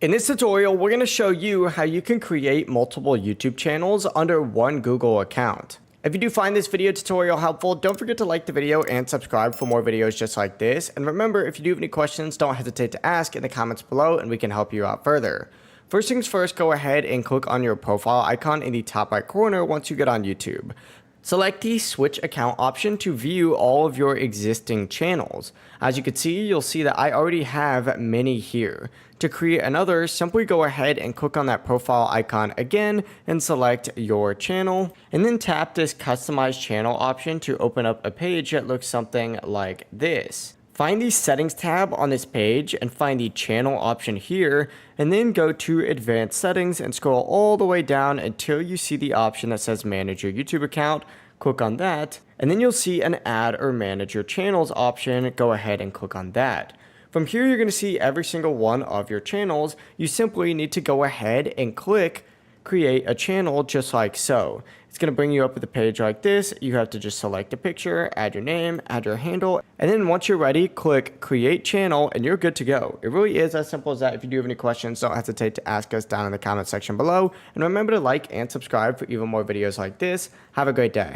In this tutorial, we're going to show you how you can create multiple YouTube channels under one Google account. If you do find this video tutorial helpful, don't forget to like the video and subscribe for more videos just like this. And remember, if you do have any questions, don't hesitate to ask in the comments below and we can help you out further. First things first, go ahead and click on your profile icon in the top right corner once you get on YouTube. Select the switch account option to view all of your existing channels. As you can see, you'll see that I already have many here. To create another, simply go ahead and click on that profile icon again and select your channel. And then tap this customize channel option to open up a page that looks something like this. Find the settings tab on this page and find the channel option here, and then go to advanced settings and scroll all the way down until you see the option that says manage your YouTube account. Click on that, and then you'll see an add or manage your channels option. Go ahead and click on that. From here, you're going to see every single one of your channels. You simply need to go ahead and click create a channel just like so. It's going to bring you up with a page like this. You have to just select a picture, add your name, add your handle, and then once you're ready, click create channel and you're good to go. It really is as simple as that. If you do have any questions, don't hesitate to ask us down in the comment section below. And remember to like and subscribe for even more videos like this. Have a great day.